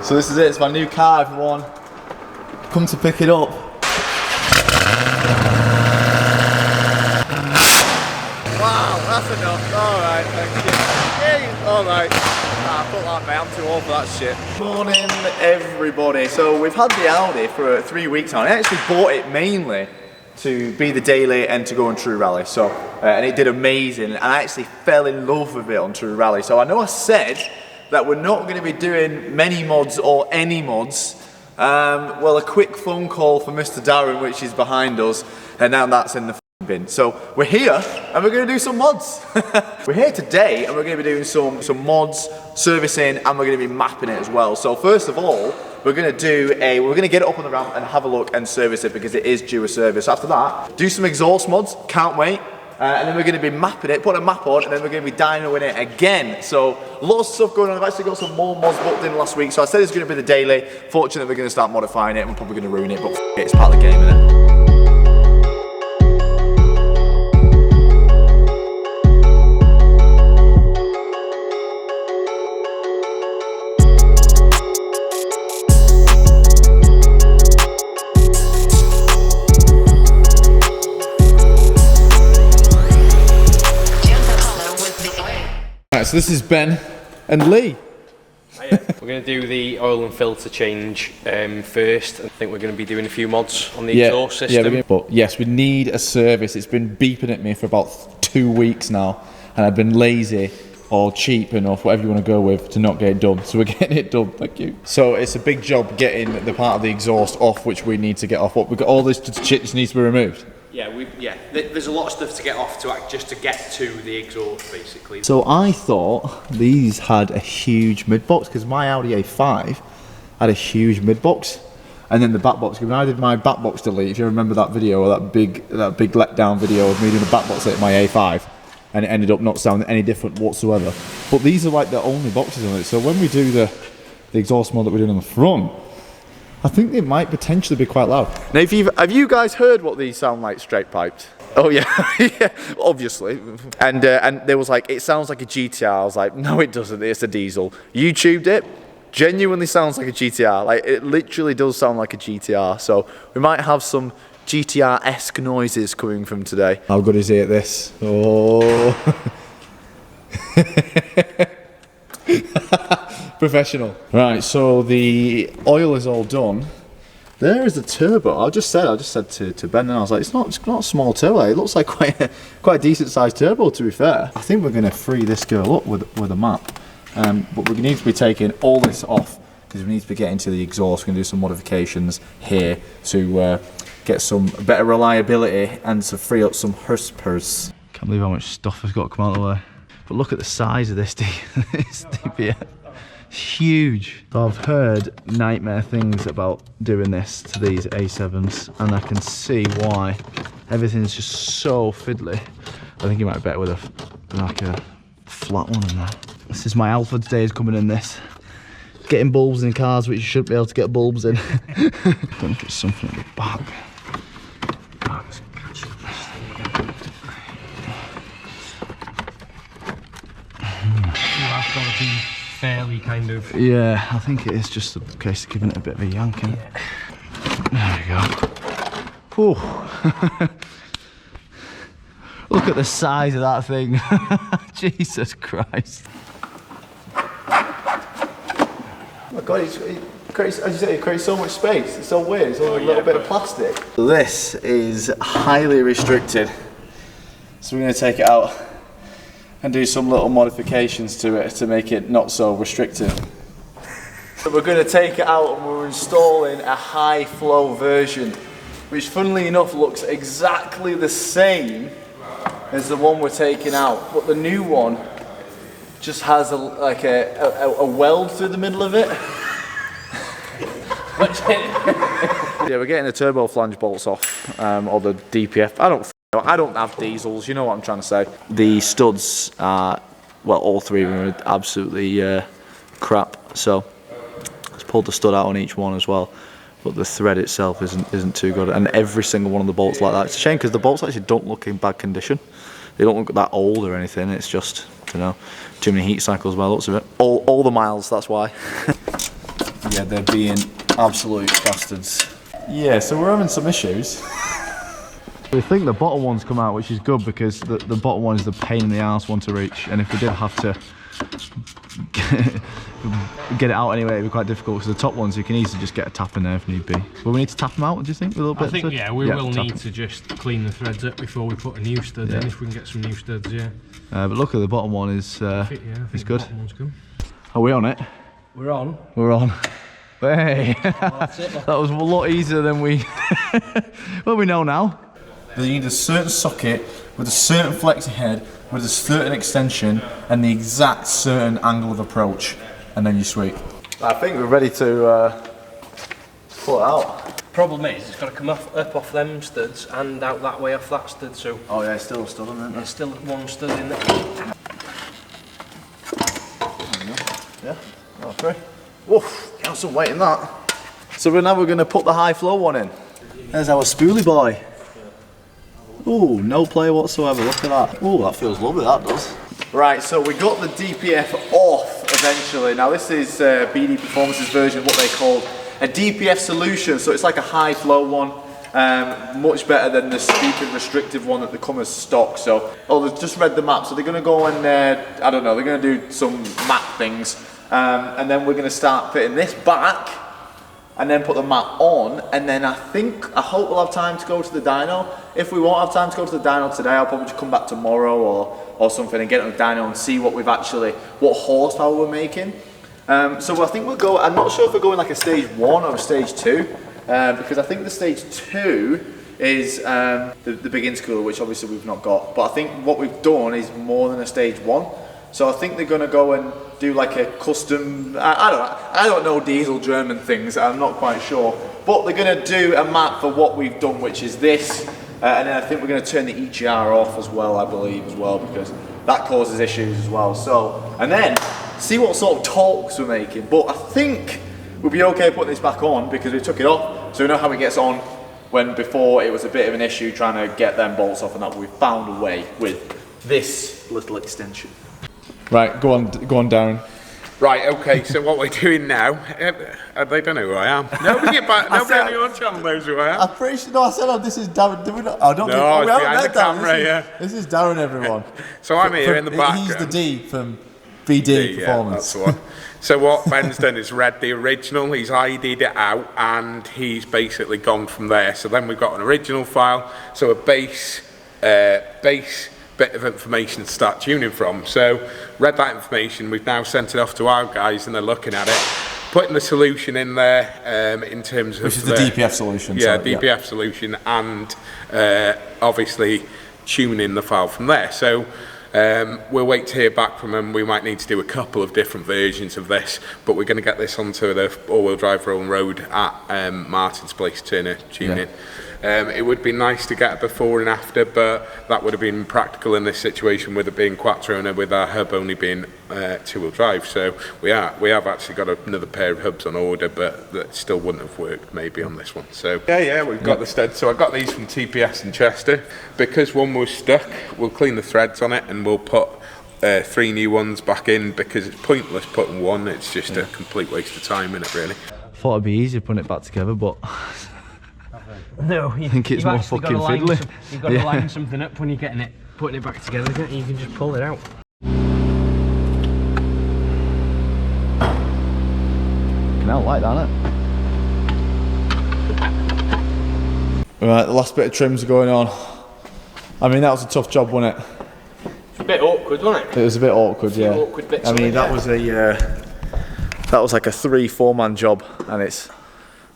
So this is it, it's my new car, everyone. Come to pick it up. Wow, that's enough. Alright, thank you. Hey, alright. Nah, put that, mate, I'm too old for that shit. Morning, everybody. So we've had the Audi for 3 weeks now. I actually bought it mainly to be the daily and to go on True Rally. So, and it did amazing. And I actually fell in love with it on True Rally. So I know I said that we're not going to be doing many mods or any mods. Well, a quick phone call for Mr. Darren, which is behind us, and now that's in the bin. So we're here and we're going to do some mods. We're here today and we're going to be doing some mods, servicing, and we're going to be mapping it as well. So first of all, we're going to get it up on the ramp and have a look and service it because it is due a service. After that, do some exhaust mods, can't wait. And then we're going to be mapping it, putting a map on, and then we're going to be dynoing it again. So lots of stuff going on. I've actually got some more mods booked in last week. So I said it's going to be the daily. Fortunately, we're going to start modifying it and we're probably going to ruin it, but it's part of the game, isn't it? So this is Ben and Lee. We're going to do the oil and filter change first. I think we're going to be doing a few mods on the exhaust system. But yes, we need a service. It's been beeping at me for about 2 weeks now, and I've been lazy or cheap enough, whatever you want to go with, to not get it done. So we're getting it done, thank you. So it's a big job getting the part of the exhaust off, which we need to get off. But we've got all this shit that needs to be removed. Yeah, there's a lot of stuff to get off just to get to the exhaust, basically. So I thought these had a huge mid-box, because my Audi A5 had a huge mid-box, and then the back box. When I did my back box delete, if you remember that video, or that big letdown video of me doing a back box delete at my A5, and it ended up not sounding any different whatsoever. But these are like the only boxes on it. So when we do the exhaust mod that we're doing on the front, I think they might potentially be quite loud. Now, have you guys heard what these sound like straight piped? Oh yeah, yeah, obviously. And there was like, it sounds like a GTR. I was like, no, it doesn't. It's a diesel. YouTubed it. Genuinely sounds like a GTR. Like, it literally does sound like a GTR. So we might have some GTR-esque noises coming from today. How good is he at this? Oh. Professional. Right, so the oil is all done. There is the turbo. I just said to Ben, and I was like, it's not a small turbo. It looks like quite a decent sized turbo, to be fair. I think we're going to free this girl up with a map, but we need to be taking all this off because we need to be getting to the exhaust. We're going to do some modifications here to get some better reliability and to free up some horsepower. Can't believe how much stuff has got to come out of the way. But look at the size of this DPF. Huge. So I've heard nightmare things about doing this to these A7s, and I can see why. Everything's just so fiddly. I think you might be better with a flat one in there. This is my alpha today, is coming in this. Getting bulbs in cars which you shouldn't be able to get bulbs in. I think it's something at the back. Fairly kind of. Yeah, I think it is just a case of giving it a bit of a yanking. Yeah. There we go. Ooh. Look at the size of that thing. Jesus Christ. Oh my God, it creates so much space. It's so weird. It's only a little bit of plastic. This is highly restricted. So we're going to take it out and do some little modifications to it to make it not so restrictive. So we're going to take it out and we're installing a high flow version, which funnily enough looks exactly the same as the one we're taking out, but the new one just has a weld through the middle of it. Yeah, we're getting the turbo flange bolts off, or the DPF. I don't have diesels, you know what I'm trying to say. The studs are, well, all three of them are absolutely crap. So let's pull the stud out on each one as well. But the thread itself isn't too good, and every single one of the bolts like that. It's a shame because the bolts actually don't look in bad condition. They don't look that old or anything. It's just, you know, too many heat cycles by the looks of it. All the miles, that's why. Yeah, they're being absolute bastards. Yeah, so we're having some issues. We think the bottom one's come out, which is good because the bottom one is the pain in the arse one to reach, and if we did have to get it out anyway, it'd be quite difficult because the top ones you can easily just get a tap in there if need be. Will we need to tap them out, do you think, a little bit? I think, yeah, we will need to just clean the threads up before we put a new stud in, if we can get some new studs, yeah. But look at the bottom one is it's good. Are we on it? We're on. We're on. Hey, that was a lot easier than we... Well, we know now. You need a certain socket with a certain flexi head, with a certain extension, and the exact certain angle of approach, and then you're sweet. I think we're ready to pull it out. Problem is, it's got to come up off them studs and out that way off that stud, so... Oh yeah, it's still a stud on it. There's still one stud in there. Yeah, oh, three. Woof, got some weight in that. So now we're going to put the high flow one in. There's our spoolie boy. Ooh, no play whatsoever, look at that. Ooh, that feels lovely, that does. Right, so we got the DPF off eventually. Now this is BD Performance's version of what they called a DPF Solution. So it's like a high flow one, much better than the speed and restrictive one that they come as stock. So, they've just read the map, so they're going to go and, I don't know, they're going to do some map things. And then we're going to start fitting this back, and then put the mat on, and then I hope we'll have time to go to the dyno. If we won't have time to go to the dyno today, I'll probably just come back tomorrow or something and get on the dyno and see what what horsepower we're making. So I think we'll go, I'm not sure if we're going like a stage 1 or a stage 2, because I think the stage 2 is the big intercooler, which obviously we've not got. But I think what we've done is more than a stage 1. So I think they're going to go and do like a custom, I don't know diesel German things, I'm not quite sure. But they're going to do a map for what we've done, which is this. And then I think we're going to turn the EGR off as well, I believe, because that causes issues as well. So, and then see what sort of torques we're making. But I think we'll be okay putting this back on because we took it off. So we know how it gets on, when before it was a bit of an issue trying to get them bolts off, and that we found a way with this little extension. Right, go on, Darren. Right, okay, so what we're doing now, they don't know who I am. Nobody on your channel knows who I am. I'm pretty sure, no, I said, this is Darren. Did we not? I don't think, no, we haven't met the camera, yeah. This is Darren, everyone. So I'm here in the background. He's the D from BD Performance. Yeah, that's the one. So what Ben's done is read the original, he's ID'd it out, and he's basically gone from there. So then we've got an original file, so a base bit of information to start tuning from. So read that information, we've now sent it off to our guys and they're looking at it, putting the solution in there in terms of... Which is the DPF solution. Yeah, DPF solution, and obviously tuning the file from there. So we'll wait to hear back from them. We might need to do a couple of different versions of this, but we're going to get this onto the all-wheel drive rolling road at Martin's place, Turner Tuning. It would be nice to get a before and after, but that would have been practical in this situation with it being quattro and with our hub only being two-wheel drive. So we have actually got another pair of hubs on order, but that still wouldn't have worked maybe on this one. So yeah, we've got the stud. So I got these from TPS in Chester. Because one was stuck, we'll clean the threads on it and we'll put 3 new ones back in, because it's pointless putting one. It's just a complete waste of time, isn't it, really? Thought it'd be easier putting it back together, but no, I think it's more fucking fiddly. You've got to line something up when you're putting it back together, don't you? You can just pull it out. Canal like that, innit? Right, the last bit of trims are going on. I mean, that was a tough job, wasn't it? It's a bit awkward, wasn't it? It was a bit awkward, yeah. Awkward bits. I mean, that was like a 3-4 man job, and it's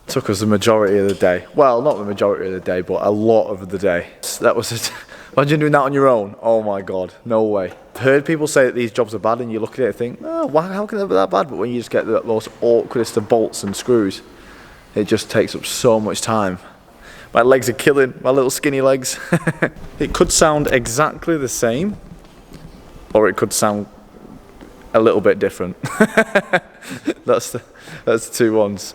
took us the majority of the day. Well, not the majority of the day, but a lot of the day. That was it. Imagine doing that on your own. Oh my God, no way. I've heard people say that these jobs are bad, and you look at it and think, oh, wow, how can they be that bad? But when you just get the most awkwardest of bolts and screws, it just takes up so much time. My legs are killing, my little skinny legs. It could sound exactly the same, or it could sound a little bit different. That's the two ones.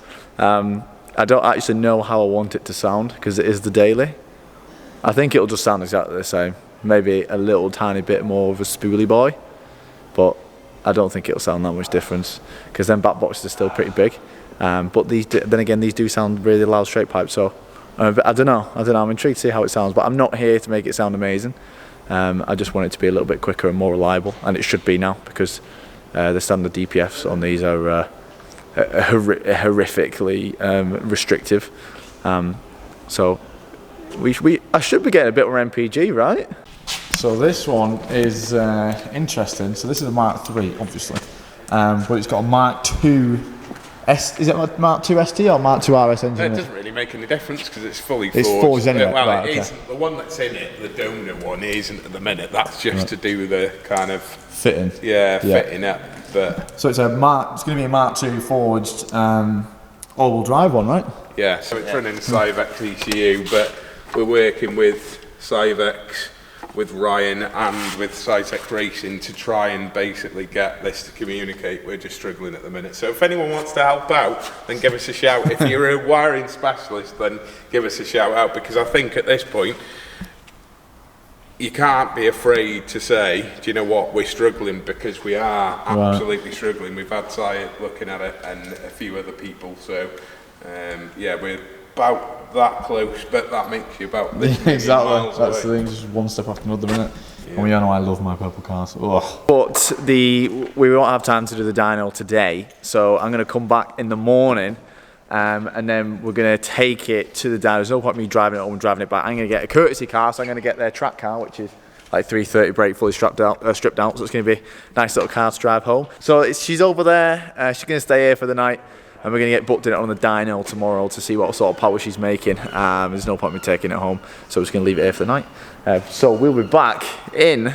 I don't actually know how I want it to sound, because it is the daily. I think it'll just sound exactly the same. Maybe a little tiny bit more of a spoolie boy, but I don't think it'll sound that much difference, because them back boxes are still pretty big. But then again, these do sound really loud straight pipe. So but I don't know. I'm intrigued to see how it sounds. But I'm not here to make it sound amazing. I just want it to be a little bit quicker and more reliable, and it should be now because the standard DPFs on these are horrifically restrictive. So I should be getting a bit more MPG, right? So this one is interesting. So this is a Mark III, obviously, but it's got a Mark II. Is it a Mark II ST or Mark II RS engine? It doesn't really make any difference because it's fully forged. It's forged anyway. Well, right, it isn't. The one that's in it, the donor one, isn't at the minute. That's just to do the kind of fitting. Yeah, fitting up. But so it's going to be a Mark II forged all-wheel drive one, right? Yeah. So it's running a Cyvex ECU, but we're working with Cyvex, with Ryan and with Cytec Racing to try and basically get this to communicate. We're just struggling at the minute. So if anyone wants to help out, then give us a shout. If you're a wiring specialist, then give us a shout out, because I think at this point, you can't be afraid to say, do you know what, we're struggling, because we are absolutely struggling. We've had Cy looking at it and a few other people. So yeah, we're about that close, but that makes you about this exactly. That's the thing, just one step after another, minute. Yeah. And we all know I love my purple cars. Ugh. But we won't have time to do the dyno today, so I'm going to come back in the morning, and then we're going to take it to the dyno. There's no point me driving it home and driving it back. I'm going to get a courtesy car, so I'm going to get their track car, which is like 330 brake, fully stripped out, so it's going to be a nice little car to drive home. So she's over there. She's going to stay here for the night. And we're going to get booked in on the dyno tomorrow to see what sort of power she's making. There's no point in me taking it home, so we're just going to leave it here for the night. So we'll be back in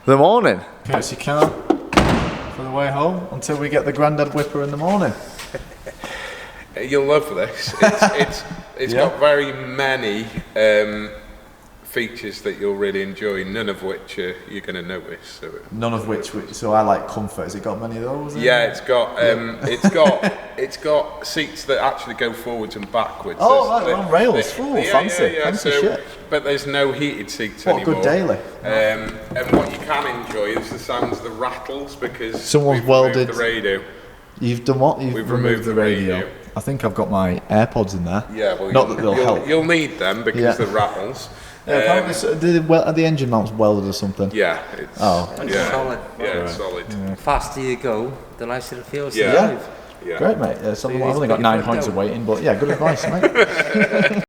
the morning. Courtesy car for the way home until we get the Grandad Whipper in the morning. You'll love this. It's got very many features that you'll really enjoy, none of which you're going to notice. So. None of which, so I like comfort. Has it got many of those? Yeah, it's got it's got seats that actually go forwards and backwards. Oh, like on rails. Fancy shit. But there's no heated seats anymore. What a good daily. And what you can enjoy is the sounds of the rattles, because someone's welded the radio. You've done what? We've removed the radio. I think I've got my AirPods in there. Yeah, well, not that they'll help. You'll need them because the rattles. Yeah, are the engine mounts welded or something? Yeah, it's solid. Yeah, it's solid. The faster you go, the nicer it feels. Yeah. Great, mate. I've only got 9 points of waiting, but yeah, good advice, mate.